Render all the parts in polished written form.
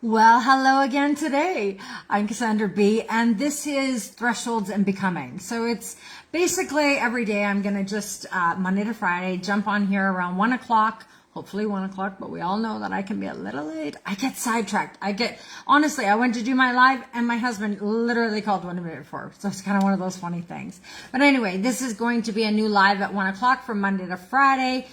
Well, hello again today. I'm Cassandra B, and this is Thresholds and Becoming. So it's basically every day I'm going to just, Monday to Friday, jump on here around 1 o'clock, hopefully 1 o'clock, but we all know that I can be a little late. I get sidetracked. Honestly, I went to do my live and my husband literally called 1 minute before. So it's kind of one of those funny things. But anyway, this is going to be a new live at 1 o'clock from Monday to Friday,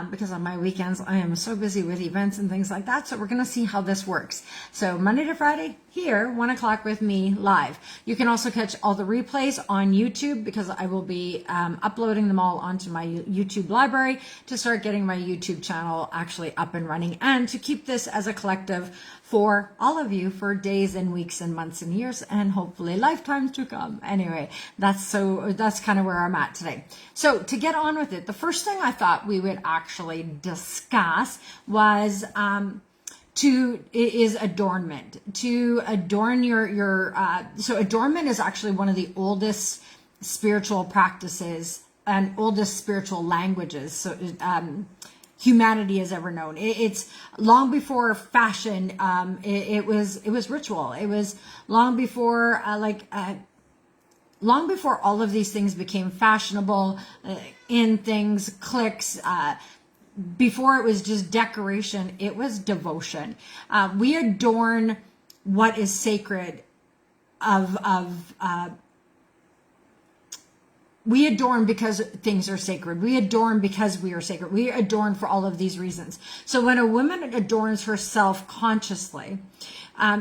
because on my weekends I am so busy with events and things like that. So we're going to see how this works. So Monday to Friday, here, 1 o'clock with me live. You can also catch all the replays on YouTube because I will be uploading them all onto my YouTube library to start getting my YouTube channel actually up and running, and to keep this as a collective for all of you for days and weeks and months and years and hopefully lifetimes to come. Anyway, that's kind of where I'm at today. So to get on with it, the first thing I thought we would actually discuss was is adornment. To adorn so adornment is actually one of the oldest spiritual practices and oldest spiritual languages. So humanity has ever known. It's long before fashion. It was ritual. It was long before long before all of these things became fashionable, in things, cliques. Before it was just decoration, it was devotion. We adorn what is sacred we adorn because things are sacred. We adorn because we are sacred. We adorn for all of these reasons. So when a woman adorns herself consciously,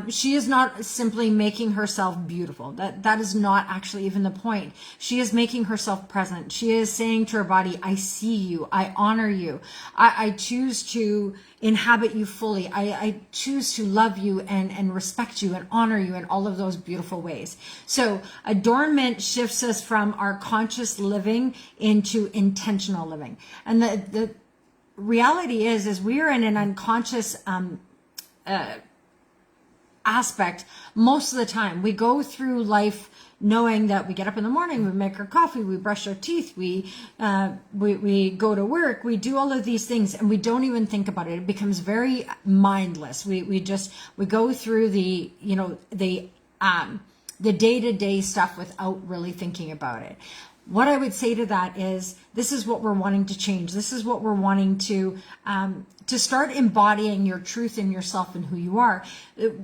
she is not simply making herself beautiful. That is not actually even the point. She is making herself present. She is saying to her body, I see you. I honor you. I choose to inhabit you fully. I choose to love you and respect you and honor you in all of those beautiful ways. So adornment shifts us from our conscious living into intentional living. And the reality is we are in an unconscious aspect most of the time. We go through life knowing that we get up in the morning, we make our coffee, we brush our teeth, we go to work, we do all of these things, and we don't even think about it. It becomes very mindless. We go through the day-to-day stuff without really thinking about it. What I would say to that is, this is what we're wanting to change. This is what we're wanting to start embodying your truth in yourself and who you are.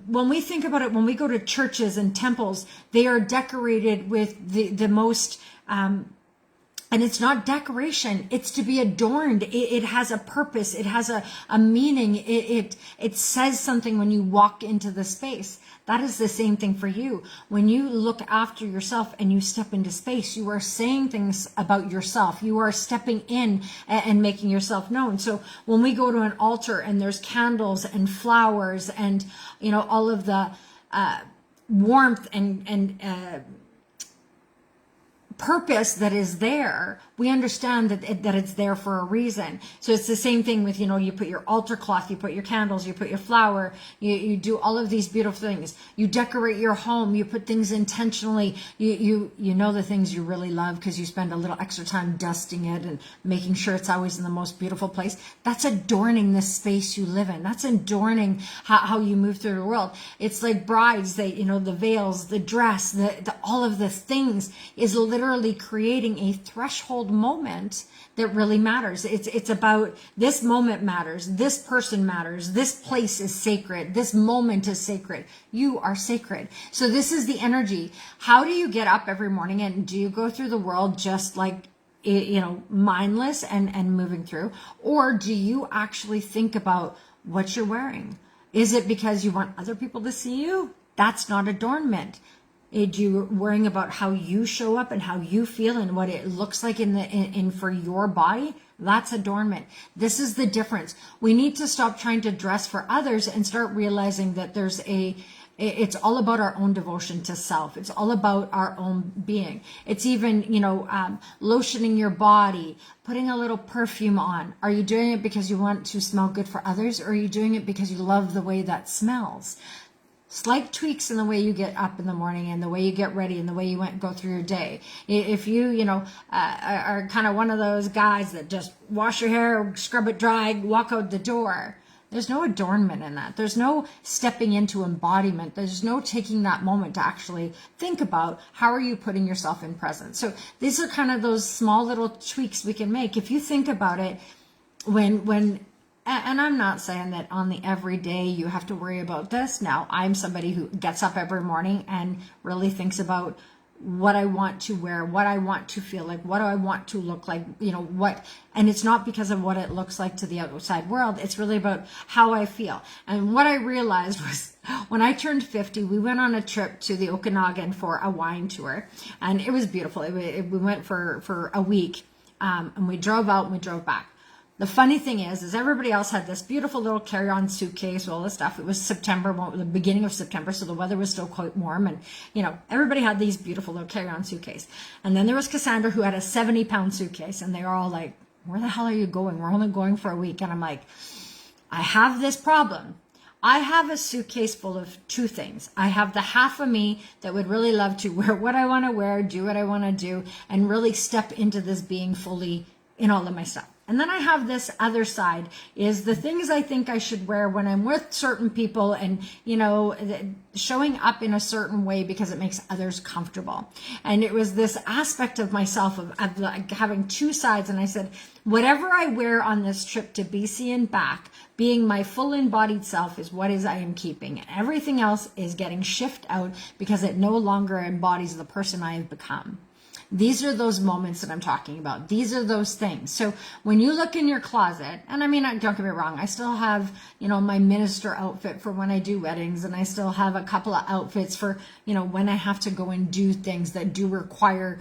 When we think about it, when we go to churches and temples, they are decorated with the most, and it's not decoration, it's to be adorned. It has a purpose. It has a meaning. It says something when you walk into the space. That is the same thing for you. When you look after yourself and you step into space, you are saying things about yourself. You are stepping in and making yourself known. So when we go to an altar and there's candles and flowers and, all of the warmth and purpose that is there, we understand that it's there for a reason. So it's the same thing with, you put your altar cloth, you put your candles, you put your flower, you do all of these beautiful things. You decorate your home, you put things intentionally, you know the things you really love because you spend a little extra time dusting it and making sure it's always in the most beautiful place. That's adorning the space you live in. That's adorning how you move through the world. It's like brides, the veils, the dress, the all of the things is literally creating a threshold moment that really matters. It's about, this moment matters, this person matters, this place is sacred, this moment is sacred. You are sacred. So this is the energy. How do you get up every morning, and do you go through the world just like, mindless and moving through? Or do you actually think about what you're wearing? Is it because you want other people to see you? That's not adornment. You're worrying about how you show up and how you feel and what it looks like in for your body. That's adornment. This is the difference. We need to stop trying to dress for others and start realizing that it's all about our own devotion to self. It's all about our own being. It's even, lotioning your body, putting a little perfume on. Are you doing it because you want to smell good for others, or are you doing it because you love the way that smells? Slight tweaks in the way you get up in the morning and the way you get ready and the way you go through your day. If you, are kind of one of those guys that just wash your hair, scrub it dry, walk out the door, There's no adornment in that. There's no stepping into embodiment. There's no taking that moment to actually think about how are you putting yourself in presence. So these are kind of those small little tweaks we can make. If you think about it, and I'm not saying that on the everyday you have to worry about this. Now, I'm somebody who gets up every morning and really thinks about what I want to wear, what I want to feel like, what do I want to look like, and it's not because of what it looks like to the outside world. It's really about how I feel. And what I realized was when I turned 50, we went on a trip to the Okanagan for a wine tour, and it was beautiful. We went for a week, and we drove out and we drove back. The funny thing is everybody else had this beautiful little carry-on suitcase with all this stuff. It was September, the beginning of September, so the weather was still quite warm. And, everybody had these beautiful little carry-on suitcase. And then there was Cassandra, who had a 70-pound suitcase. And they were all like, where the hell are you going? We're only going for a week. And I'm like, I have this problem. I have a suitcase full of two things. I have the half of me that would really love to wear what I want to wear, do what I want to do, and really step into this being fully in all of my stuff. And then I have this other side, is the things I think I should wear when I'm with certain people and, showing up in a certain way because it makes others comfortable. And it was this aspect of myself of like having two sides. And I said, whatever I wear on this trip to BC and back, being my full embodied self is what I am keeping. And everything else is getting shifted out because it no longer embodies the person I have become. These are those moments that I'm talking about. These are those things. So when you look in your closet, and I mean, don't get me wrong, I still have, my minister outfit for when I do weddings, and I still have a couple of outfits for, when I have to go and do things that do require,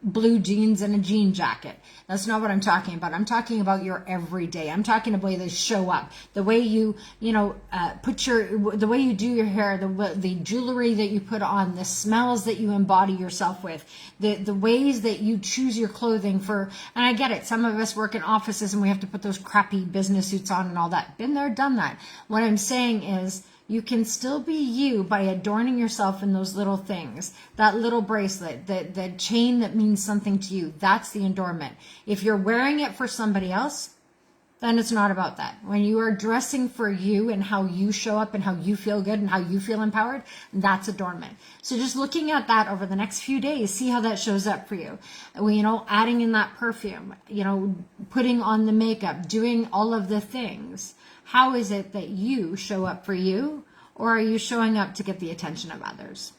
blue jeans and a jean jacket. That's not what I'm talking about. I'm talking about your everyday. I'm talking about the way they show up, the way you, the way you do your hair, the jewelry that you put on, the smells that you embody yourself with, the ways that you choose your clothing for. And I get it. Some of us work in offices and we have to put those crappy business suits on and all that. Been there, done that. What I'm saying is, you can still be you by adorning yourself in those little things. That little bracelet, the chain that means something to you, that's the adornment. If you're wearing it for somebody else, then it's not about that. When you are dressing for you and how you show up and how you feel good and how you feel empowered, that's adornment. So just looking at that over the next few days, see how that shows up for you. Adding in that perfume, putting on the makeup, doing all of the things. How is it that you show up for you, or are you showing up to get the attention of others?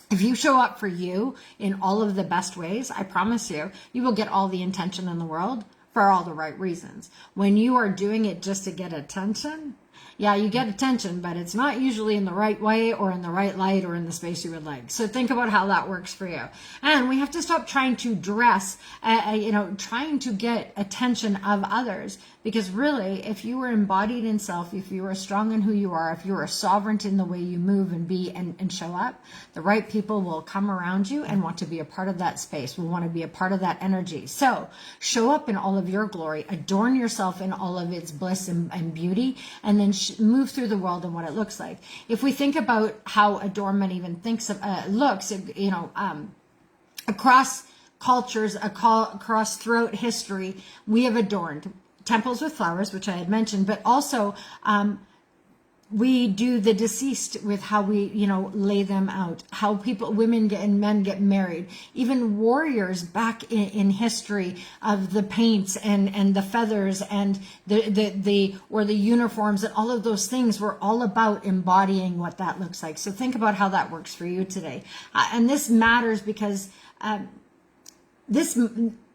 If you show up for you in all of the best ways, I promise you, you will get all the attention in the world for all the right reasons. When you are doing it just to get attention, yeah, you get attention, but it's not usually in the right way or in the right light or in the space you would like. So think about how that works for you. And we have to stop trying to dress, trying to get attention of others. Because really, if you are embodied in self, if you are strong in who you are, if you are sovereign in the way you move and be and show up, the right people will come around you and want to be a part of that space, will want to be a part of that energy. So show up in all of your glory, adorn yourself in all of its bliss and beauty, and then move through the world and what it looks like. If we think about how adornment even looks, across cultures, across throughout history, we have adorned temples with flowers, which I had mentioned, but also we do the deceased with how we, lay them out, how women and men get married, even warriors back in history of the paints and the feathers and the uniforms and all of those things were all about embodying what that looks like. So think about how that works for you today. And this matters because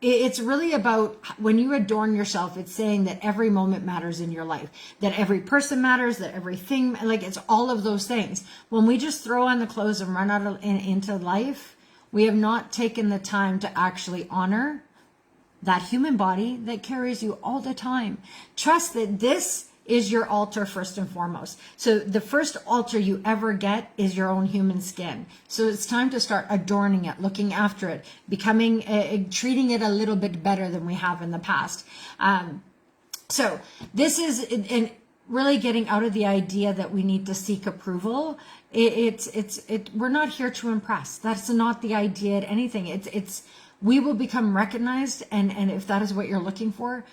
it's really about when you adorn yourself, it's saying that every moment matters in your life, that every person matters, that everything, it's all of those things. When we just throw on the clothes and run out into life, we have not taken the time to actually honor that human body that carries you all the time. Trust that this is your altar first and foremost. So the first altar you ever get is your own human skin. So it's time to start adorning it, looking after it, treating it a little bit better than we have in the past. So this is really getting out of the idea that we need to seek approval. We're not here to impress. That's not the idea at anything. We will become recognized, and if that is what you're looking for,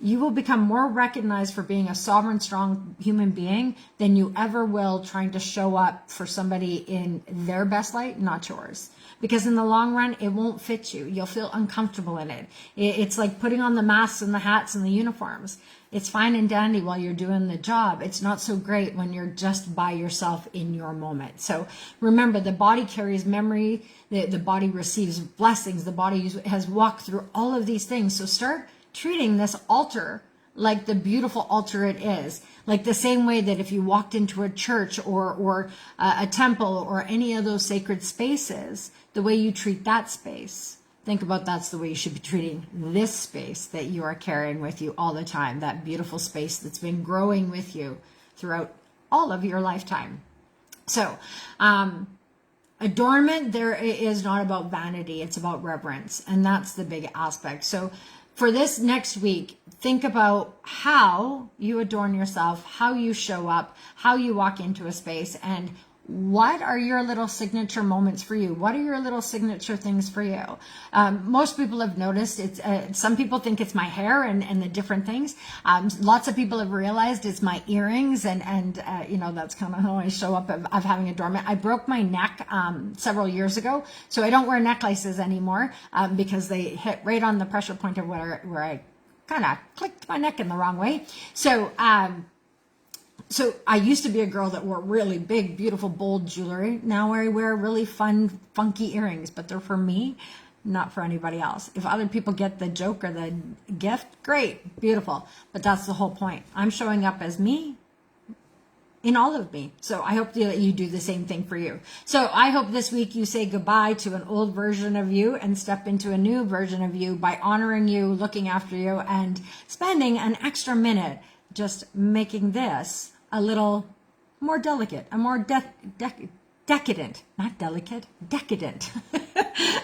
you will become more recognized for being a sovereign, strong human being than you ever will trying to show up for somebody in their best light, not yours. Because in the long run, it won't fit you. You'll feel uncomfortable in it. It's like putting on the masks and the hats and the uniforms. It's fine and dandy while you're doing the job. It's not so great when you're just by yourself in your moment. So remember, the body carries memory. The body receives blessings. The body has walked through all of these things. So start treating this altar like the beautiful altar it is. Like the same way that if you walked into a church or a temple or any of those sacred spaces, the way you treat that space, think about that's the way you should be treating this space that you are carrying with you all the time, that beautiful space that's been growing with you throughout all of your lifetime. So, adornment there is not about vanity, it's about reverence, and that's the big aspect. So for this next week, think about how you adorn yourself, how you show up, how you walk into a space, and what are your little signature moments for you? What are your little signature things for you? Most people have noticed it's, some people think it's my hair and the different things. Lots of people have realized it's my earrings and you know, that's kind of how I show up of having adornment. I broke my neck, several years ago, so I don't wear necklaces anymore, because they hit right on the pressure point of where I kind of clicked my neck in the wrong way. So I used to be a girl that wore really big, beautiful, bold jewelry. Now I wear really fun, funky earrings, but they're for me, not for anybody else. If other people get the joke or the gift, great, beautiful. But that's the whole point. I'm showing up as me in all of me. So I hope that you do the same thing for you. So I hope this week you say goodbye to an old version of you and step into a new version of you by honoring you, looking after you, and spending an extra minute just making this a little more delicate, a more decadent, not delicate, decadent.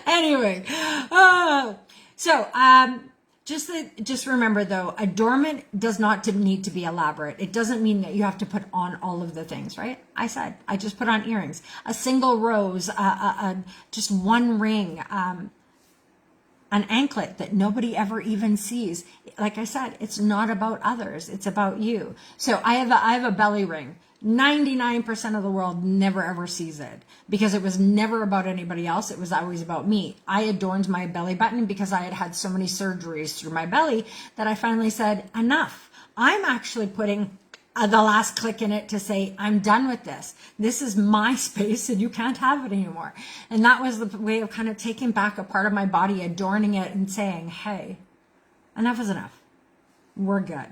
Anyway, just remember though, adornment does not need to be elaborate. It doesn't mean that you have to put on all of the things, right? I just put on earrings, a single rose, just one ring, an anklet that nobody ever even sees. Like I said, it's not about others. It's about you. So I have a belly ring. 99% of the world never ever sees it because it was never about anybody else. It was always about me. I adorned my belly button because I had had so many surgeries through my belly that I finally said, enough. I'm actually putting the last click in it to say, I'm done with this. This is my space and you can't have it anymore. And that was the way of kind of taking back a part of my body, adorning it and saying, hey, enough is enough. We're good.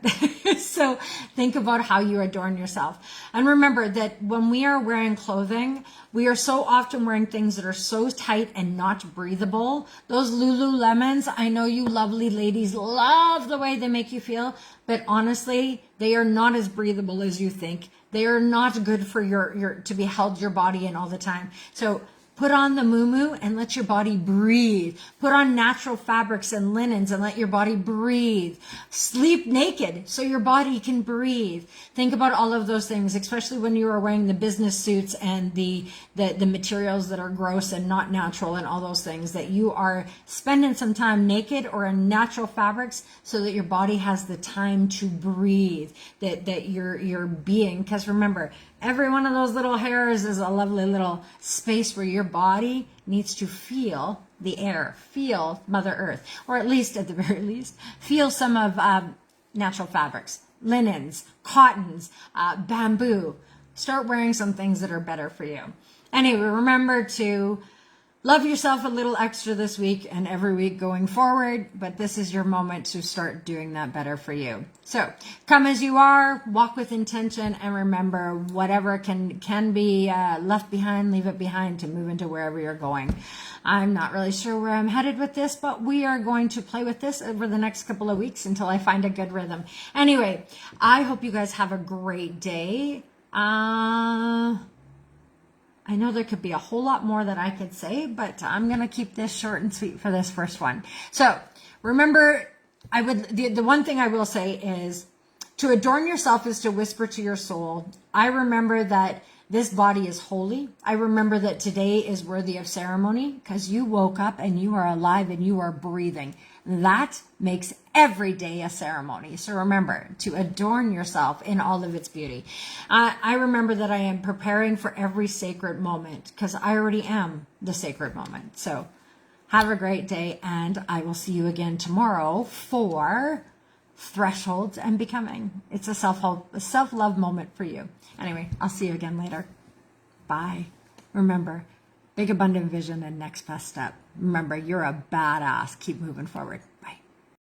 So think about how you adorn yourself. And remember that when we are wearing clothing, we are so often wearing things that are so tight and not breathable. Those Lululemons, I know you lovely ladies love the way they make you feel, but honestly, they are not as breathable as you think. They are not good for your to be held your body in all the time. So put on the muumuu and let your body breathe. Put on natural fabrics and linens and let your body breathe. Sleep naked so your body can breathe. Think about all of those things, especially when you are wearing the business suits and the materials that are gross and not natural and all those things, that you are spending some time naked or in natural fabrics so that your body has the time to breathe, that your being, because remember, every one of those little hairs is a lovely little space where your body needs to feel the air, feel Mother Earth, or at least, at the very least, feel some of natural fabrics, linens, cottons, bamboo. Start wearing some things that are better for you. Anyway, remember to love yourself a little extra this week and every week going forward, but this is your moment to start doing that better for you. So come as you are, walk with intention, and remember, whatever can be left behind, leave it behind to move into wherever you're going. I'm not really sure where I'm headed with this, but we are going to play with this over the next couple of weeks until I find a good rhythm. Anyway, I hope you guys have a great day. I know there could be a whole lot more that I could say, but I'm going to keep this short and sweet for this first one. So remember, the one thing I will say is to adorn yourself is to whisper to your soul. I remember that this body is holy. I remember that today is worthy of ceremony because you woke up and you are alive and you are breathing. That makes every day a ceremony. So remember to adorn yourself in all of its beauty. I remember that I am preparing for every sacred moment because I already am the sacred moment. So have a great day, and I will see you again tomorrow for Thresholds and Becoming. It's a self-love moment for you. Anyway, I'll see you again later. Bye. Remember, big abundant vision and next best step. Remember, you're a badass. Keep moving forward. Bye.